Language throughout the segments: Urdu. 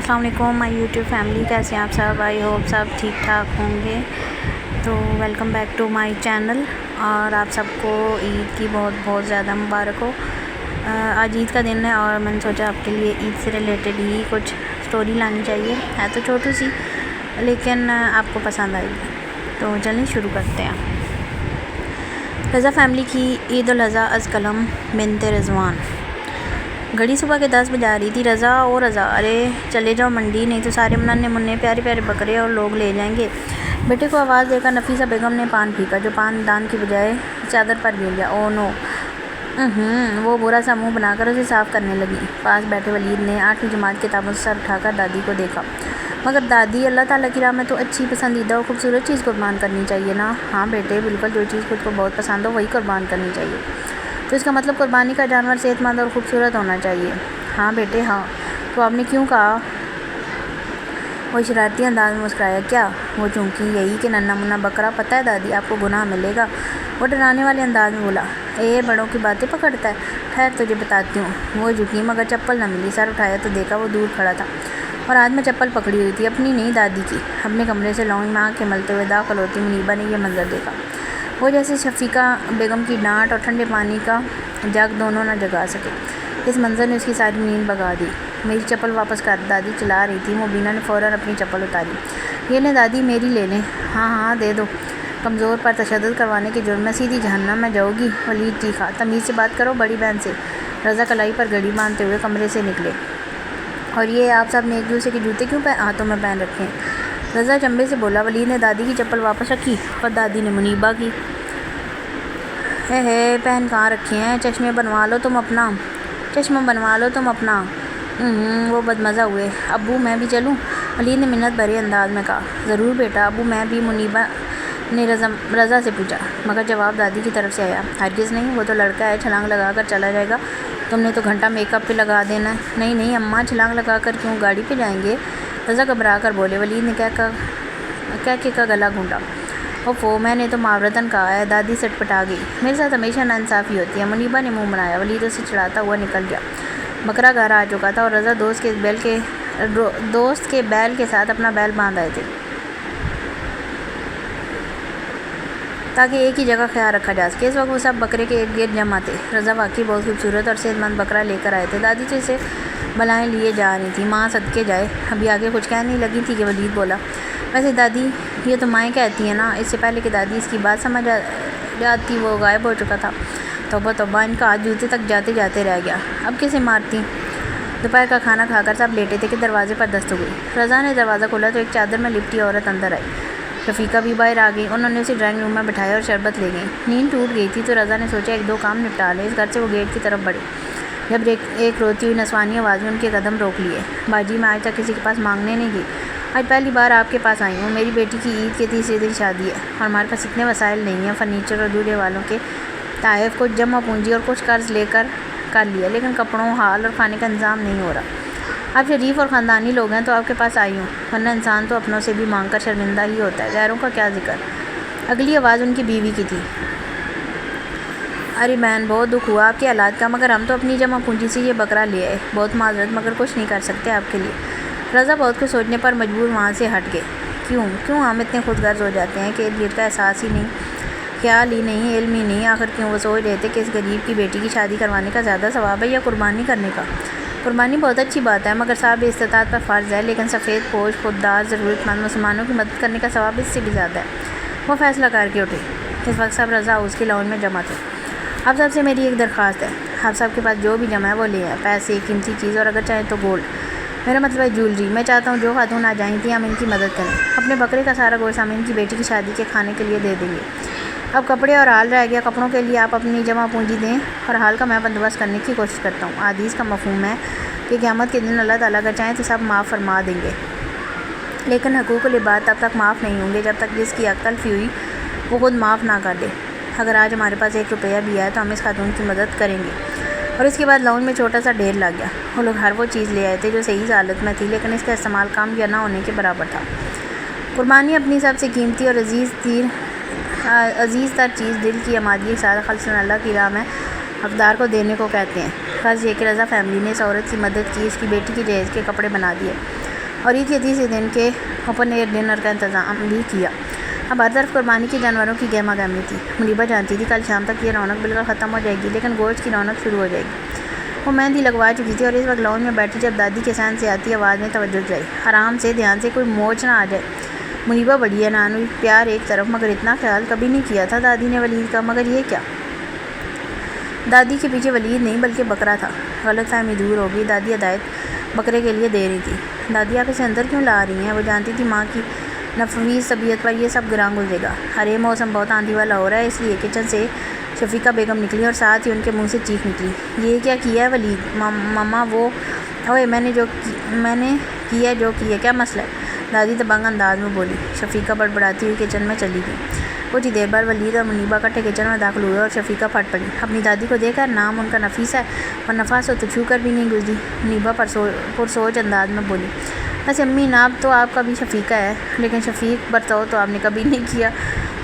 السلام علیکم مائی یوٹیوب فیملی، کیسے ہیں آپ سب؟ آئی ہوپ سب ٹھیک ٹھاک ہوں گے۔ تو welcome back to my channel, اور آپ سب کو عید کی بہت بہت زیادہ مبارک ہو۔ آج عید کا دن ہے اور میں نے سوچا آپ کے لیے عید سے ریلیٹڈ ہی کچھ سٹوری لانی چاہیے، ہے تو چھوٹی سی لیکن آپ کو پسند آئے گی۔ تو چلیں شروع کرتے ہیں۔ رضا فیملی کی عید الاضحیٰ از قلم بنت رضوان۔ گھڑی صبح کے 10 بجا رہی تھی۔ رضا ارے چلے جاؤ منڈی، نہیں تو سارے ننھے منھے پیارے پیارے بکرے اور لوگ لے جائیں گے۔ بیٹے کو آواز دے کر نفیسہ بیگم نے پان پھینکا، جو پان دان کی بجائے چادر پر گر گیا۔ او نو! وہ برا سا منہ بنا کر اسے صاف کرنے لگی۔ پاس بیٹھے ولید نے 8ویں جماعت کی کتابوں سے سر اٹھا کر دادی کو دیکھا۔ مگر دادی، اللہ تعالیٰ کی راہ میں تو اچھی پسندیدہ اور خوبصورت چیز قربان کرنی چاہیے نا؟ ہاں بیٹے، بالکل، جو چیز خود کو بہت پسند ہو وہی قربان کرنی چاہیے۔ تو اس کا مطلب قربانی کا جانور صحت مند اور خوبصورت ہونا چاہیے۔ ہاں بیٹے ہاں۔ تو آپ نے کیوں کہا؟ وہ شرارتی انداز میں مسکرایا۔ کیا؟ وہ چونکی یہی کہ ننھا منھا بکرا، پتہ ہے دادی آپ کو گناہ ملے گا۔ وہ ڈرانے والے انداز میں بولا۔ بڑوں کی باتیں پکڑتا ہے، خیر تجھے بتاتی ہوں۔ وہ جھکی مگر چپل نہ ملی۔ سر اٹھایا تو دیکھا وہ دور کھڑا تھا اور ہاتھ میں چپل پکڑی ہوئی تھی، اپنی نہیں دادی کی۔ اپنے کمرے سے لاؤنج میں آنکھیں ملتے ہوئے داخل ہوتی منیبا نے یہ منظر دیکھا۔ وہ جیسے شفیقہ بیگم کی ڈانٹ اور ٹھنڈے پانی کا جگ دونوں نہ جگا سکے۔ اس منظر نے اس کی ساری نیند بھگا دی۔ میری چپل واپس کر، دادی چلا رہی تھی۔ مبینہ نے فوراً اپنی چپل اتاری۔ یہ لیں دادی، میری لے لیں۔ ہاں ہاں دے دو۔ کمزور پر تشدد کروانے کے جرم میں سیدھی جہنم میں جاؤ گی۔ ولید چیخا۔ تمیز سے بات کرو بڑی بہن سے۔ رضا کلائی پر گھڑی باندھتے ہوئے کمرے سے نکلے۔ اور یہ آپ سب نے ایک دوسرے کے جوتے کیوں ہاتھوں میں پہن رکھے ہیں؟ رضا چمبے سے بولا۔ ولید نے دادی کی چپل واپس رکھی اور دادی نے منیبا کی۔ پہن کہاں رکھے ہیں؟ چشمہ بنوا لو تم اپنا۔ وہ بدمزہ ہوئے۔ ابو میں بھی چلوں؟ ولید نے منت بھرے انداز میں کہا۔ ضرور بیٹا، ابو میں بھی، منیبا نے رضا سے پوچھا، مگر جواب دادی کی طرف سے آیا۔ ہرگز نہیں، وہ تو لڑکا ہے، چھلانگ لگا کر چلا جائے گا۔ تم نے تو گھنٹہ میک اپ پہ لگا دینا ہے۔ نہیں اماں، چھلانگ لگا کر کیوں، گاڑی پہ جائیں گے؟ رضا گھبرا کر بولے۔ ولید نے کہہ کے کا گلا گھونٹا۔ اوفو، میں نے تو معاورتاً کہا ہے۔ دادی سٹ پٹا گئی۔ میرے ساتھ ہمیشہ ناانصافی ہوتی ہے۔ منیبا نے منہ بنایا۔ ولید اسے چڑھاتا ہوا نکل گیا۔ بکرا گھر آ چکا تھا اور رضا دوست کے بیل کے ساتھ اپنا بیل باندھ آئے تھے تاکہ ایک ہی جگہ خیال رکھا جا سکے۔ اس وقت وہ سب بکرے کے ارد گرد جمع تھے۔ رضا واقعی بہت خوبصورت اور صحت مند بکرا لے کر آئے تھے۔ دادی تو اسے بلائیں لیے جا رہی تھی۔ ماں صدقے جائے، ابھی آگے کچھ کہنے لگی تھی کہ ولید بولا۔ ویسے دادی، یہ تو مائیں کہتی ہیں نا؟ اس سے پہلے کہ دادی اس کی بات سمجھ جاتی وہ غائب ہو چکا تھا۔ توبہ، ان کا ہاتھ جوتے تک جاتے جاتے رہ گیا۔ اب کیسے مارتی؟ دوپہر کا کھانا کھا کر سب لیٹے تھے کہ دروازے پر دست ہوئی۔ رضا نے دروازہ کھولا تو ایک چادر میں لپٹی عورت اندر آئی۔ شفیقہ بھی باہر آ گئی۔ انہوں نے اسے ڈرائنگ روم میں بٹھایا اور شربت لے گئیں۔ نیند ٹوٹ گئی تھی تو رضا نے سوچا ایک دو کام نپٹا لیں۔ اس گھر سے وہ گیٹ کی طرف بڑھے جب ایک روتی ہوئی نسوانی آواز میں ان کے قدم روک لیے۔ باجی، میں آج تک کسی کے پاس مانگنے نہیں گئی، آج پہلی بار آپ کے پاس آئی ہوں۔ میری بیٹی کی عید کے تیسرے دن شادی ہے اور ہمارے پاس اتنے وسائل نہیں ہیں۔ فرنیچر اور جوڑے والوں کے تحائف، کچھ جمع پونجی اور کچھ قرض لے کر لیا، لیکن کپڑوں، ہال اور کھانے کا انتظام نہیں ہو رہا۔ آپ شریف اور خاندانی لوگ ہیں تو آپ کے پاس آئی ہوں، ورنہ انسان تو اپنوں سے بھی مانگ کر شرمندہ ہی ہوتا ہے، غیروں کا کیا ذکر۔ اگلی آواز ان کی بیوی کی تھی۔ ارے بہن، بہت دکھ ہوا آپ کے حالات کا، مگر ہم تو اپنی جمع پونجی سے یہ بکرا لے آئے۔ بہت معذرت، مگر کچھ نہیں کر سکتے آپ کے لیے۔ رضا بہت کچھ سوچنے پر مجبور وہاں سے ہٹ گئے۔ کیوں ہم اتنے خود غرض ہو جاتے ہیں کہ ارد گرد کا احساس ہی نہیں، خیال ہی نہیں، علم ہی نہیں؟ آخر کیوں؟ وہ سوچ رہے تھے کہ اس غریب کی بیٹی کی شادی کروانے کا زیادہ ثواب ہے یا قربانی کرنے کا؟ قربانی بہت اچھی بات ہے، مگر صاحب استطاعت پر فرض ہے، لیکن سفید پوش، خوددار، ضرورت مند مسلمانوں کی مدد کرنے کا ثواب اس سے بھی زیادہ ہے۔ وہ فیصلہ کر کے اٹھے۔ اس وقت سب رضا ہاؤس کے لاؤنج میں جمع تھے۔ آپ سب سے میری ایک درخواست ہے، آپ سب کے پاس جو بھی جمع ہے وہ لے آئیں، پیسے، قیمتی چیز اور اگر چاہیں تو گولڈ، میرا مطلب ہے جولری۔ میں چاہتا ہوں جو خاتون آ جائیں تھیں ہم ان کی مدد کریں۔ اپنے بکرے کا سارا گوشت ہم ان کی بیٹی کی شادی کے کھانے کے لیے دے دیں گے۔ اب کپڑے اور ہال رہ گیا۔ کپڑوں کے لیے آپ اپنی جمع پونجی دیں اور ہال کا میں بندوبست کرنے کی کوشش کرتا ہوں۔ حدیث کا مفہوم ہے کہ قیامت کے دن اللہ تعالیٰ اگر چاہیں تو سب معاف فرما دیں گے، لیکن حقوق العباد تب تک معاف نہیں ہوں گے جب تک جس کی حق تلفی ہوئی وہ خود معاف نہ کر دے۔ اگر آج ہمارے پاس 1 روپیہ بھی ہے تو ہم اس خاتون کی مدد کریں گے۔ اور اس کے بعد لاؤنج میں چھوٹا سا ڈھیر لگ گیا۔ وہ لوگ ہر وہ چیز لے آئے تھے جو صحیح حالت میں تھی، لیکن اس کا استعمال کم یا نہ ہونے کے برابر تھا۔ قربانی اپنی سب سے قیمتی اور عزیز تر چیز، دل کی آمادگی کے ساتھ خالصاً اللہ کی راہ میں حقدار کو دینے کو کہتے ہیں۔ فرض یہ کہ رضا فیملی نے اس عورت کی مدد کی، اس کی بیٹی کی جہیز کے کپڑے بنا دیے اور عید کے تیسرے دن کے اوپن ایئر ڈنر کا انتظام بھی کیا۔ اب ہر طرف قربانی کے جانوروں کی گہما گہمی تھی۔ منیبا جانتی تھی کل شام تک یہ رونق بالکل ختم ہو جائے گی، لیکن گوشت کی رونق شروع ہو جائے گی۔ وہ مہندی لگوا چکی تھی اور اس وقت لاؤنج میں بیٹھی جب دادی کے سین سے آتی آواز میں توجہ جائی، آرام سے، دھیان سے، کوئی موچ نہ آ جائے۔ منیبا بڑی حیران ہوئی، پیار ایک طرف، مگر اتنا خیال کبھی نہیں کیا تھا دادی نے ولید کا۔ مگر یہ کیا؟ دادی کے پیچھے ولید نہیں بلکہ بکرا تھا۔ غلط فہمی دور ہو گئی۔ دادی ہدایت بکرے کے لیے دے رہی تھی۔ دادی آپ اسے اندر کیوں لا رہی ہیں؟ وہ جانتی تھی ماں کی نفیس طبیعت پر یہ سب گراں گزرے گا۔ ارے موسم بہت آندھی والا ہو رہا ہے، اس لیے کچن سے شفیقہ بیگم نکلی اور ساتھ ہی ان کے منہ سے چیخ نکلی، یہ کیا کیا ہے ولید؟ ماما وہ اوئے میں نے کیا جو کیا، کیا مسئلہ ہے؟ دادی دبنگ انداز میں بولی۔ شفیقہ بڑبڑاتی ہوئی کچن میں چلی گئی۔ کچھ ہی دیر بعد ولید اور منیبا اکٹھے کچن میں داخل ہوئے اور شفیقہ پھٹ پڑی۔ اپنی دادی کو دیکھ کر نام ان کا نفیس ہے اور نفاس ہو تو چھو کر بھی نہیں گزری۔ منیبا پرسوچ انداز میں بولی، ویسے امی نام تو آپ کا بھی شفیقہ ہے، لیکن شفیق برتاؤ تو آپ نے کبھی نہیں کیا۔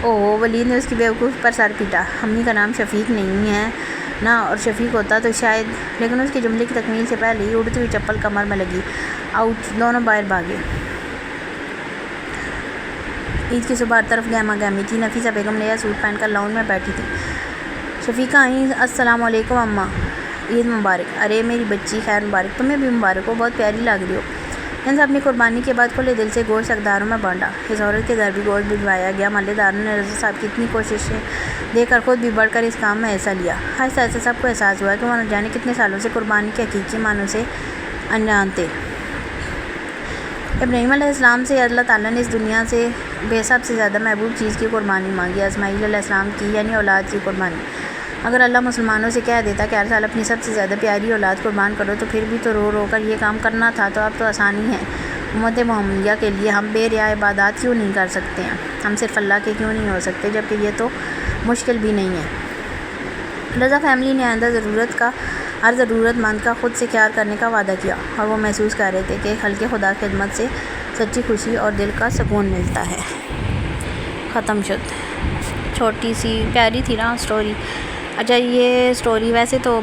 اوہ، ولید نے اس کی بیوقوف پر سر پیٹا۔ امی کا نام شفیق نہیں ہے نا، اور شفیق ہوتا تو شاید، لیکن اس کے جملے کی تکمیل سے پہلے ہی اڑتی ہوئی چپل کمر میں لگی۔ آؤٹ! دونوں باہر بھاگے۔ عید کی صبح ہر طرف گہما گہمی تھی۔ نفیسہ بیگم نیا سوٹ پہن کر لاؤنج میں بیٹھی تھی۔ شفیقہ آئیں، السلام علیکم اماں، عید مبارک۔ ارے میری بچی، خیر مبارک، تمہیں بھی مبارک ہو، بہت پیاری لگ رہی ہو۔ ان سب نے قربانی کے بعد کھلے دل سے گوشت حقداروں میں بانٹا۔ اس عورت کے گھر بھی گوشت بھجوایا گیا۔ محلے داروں نے رضا صاحب کی اتنی کوششیں دیکھ کر خود بھی بڑھ کر اس کام میں حصہ لیا۔ آہستہ آہستہ سب کو احساس ہوا کہ وہ نہ جانے کتنے سالوں سے قربانی کے حقیقی معنوں سے انجان تھے۔ ابراہیم علیہ السلام سے اللہ تعالیٰ نے اس دنیا سے بے سب سے زیادہ محبوب چیز کی قربانی مانگی، اسماعیل علیہ السلام کی، یعنی اولاد کی قربانی۔ اگر اللہ مسلمانوں سے کہہ دیتا کہ ہر سال اپنی سب سے زیادہ پیاری اولاد قربان کرو تو پھر بھی تو رو رو کر یہ کام کرنا تھا، تو اب تو آسانی ہے۔ امت محمدیہ کے لیے ہم بے ریا عبادات کیوں نہیں کر سکتے ہیں؟ ہم صرف اللہ کے کیوں نہیں ہو سکتے، جبکہ یہ تو مشکل بھی نہیں ہے۔ رضا فیملی نے آئندہ ہر ضرورت مند کا خود سے خیال کرنے کا وعدہ کیا، اور وہ محسوس کر رہے تھے کہ خلق خدا کی خدمت سے سچی خوشی اور دل کا سکون ملتا ہے۔ ختم شد۔ چھوٹی سی پیاری تھی نا سٹوری۔ اچھا، یہ سٹوری ویسے تو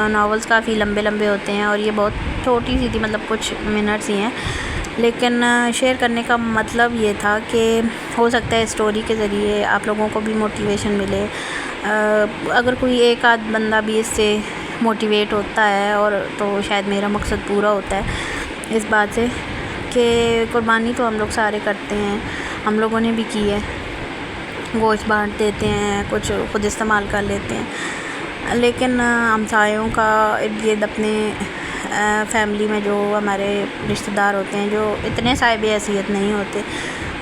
ناولز کافی لمبے لمبے ہوتے ہیں اور یہ بہت چھوٹی سی تھی، مطلب کچھ منٹس ہی ہیں، لیکن شیئر کرنے کا مطلب یہ تھا کہ ہو سکتا ہے اس سٹوری کے ذریعے آپ لوگوں کو بھی موٹیویشن ملے۔ اگر کوئی ایک آدھ بندہ بھی اس سے موٹیویٹ ہوتا ہے اور تو شاید میرا مقصد پورا ہوتا ہے اس بات سے کہ قربانی تو ہم لوگ سارے کرتے ہیں، ہم لوگوں نے بھی کی ہے، گوشت بانٹ دیتے ہیں، کچھ خود استعمال کر لیتے ہیں، لیکن ہمسایوں کا ارد گرد اپنے فیملی میں جو ہمارے رشتہ دار ہوتے ہیں جو اتنے صاحب حیثیت نہیں ہوتے،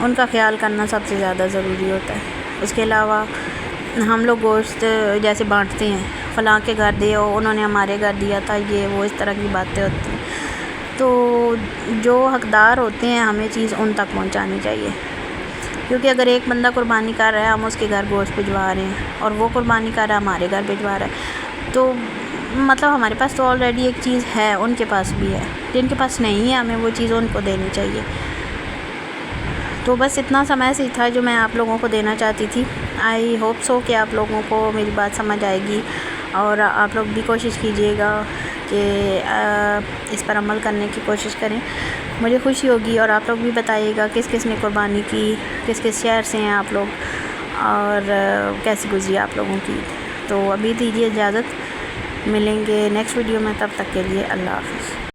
ان کا خیال کرنا سب سے زیادہ ضروری ہوتا ہے۔ اس کے علاوہ ہم لوگ گوشت جیسے بانٹتے ہیں، فلاں کے گھر دے ہو، انہوں نے ہمارے گھر دیا تھا، یہ وہ اس طرح کی باتیں ہوتی ہیں، تو جو حقدار ہوتے ہیں ہمیں چیز ان تک پہنچانی چاہیے، کیونکہ اگر ایک بندہ قربانی کر رہا ہے، ہم اس کے گھر گوشت بھجوا رہے ہیں، اور وہ قربانی کر رہا ہے، ہمارے گھر بھجوا رہا ہے، تو مطلب ہمارے پاس تو آلریڈی ایک چیز ہے، ان کے پاس بھی ہے، جن کے پاس نہیں ہے ہمیں وہ چیز ان کو دینی چاہیے۔ تو بس اتنا سا میسیج تھا جو میں آپ لوگوں کو دینا چاہتی تھی۔ آئی ہوپ سو کہ آپ لوگوں کو میری بات سمجھ آئے گی، اور آپ لوگ بھی کوشش کیجیے گا کہ اس پر عمل کرنے کی کوشش کریں، مجھے خوشی ہوگی۔ اور آپ لوگ بھی بتائیے گا کس کس نے قربانی کی، کس کس شہر سے ہیں آپ لوگ، اور کیسی گزری آپ لوگوں کی۔ تو ابھی دیجیے اجازت، ملیں گے نیکسٹ ویڈیو میں، تب تک کے لیے اللہ حافظ۔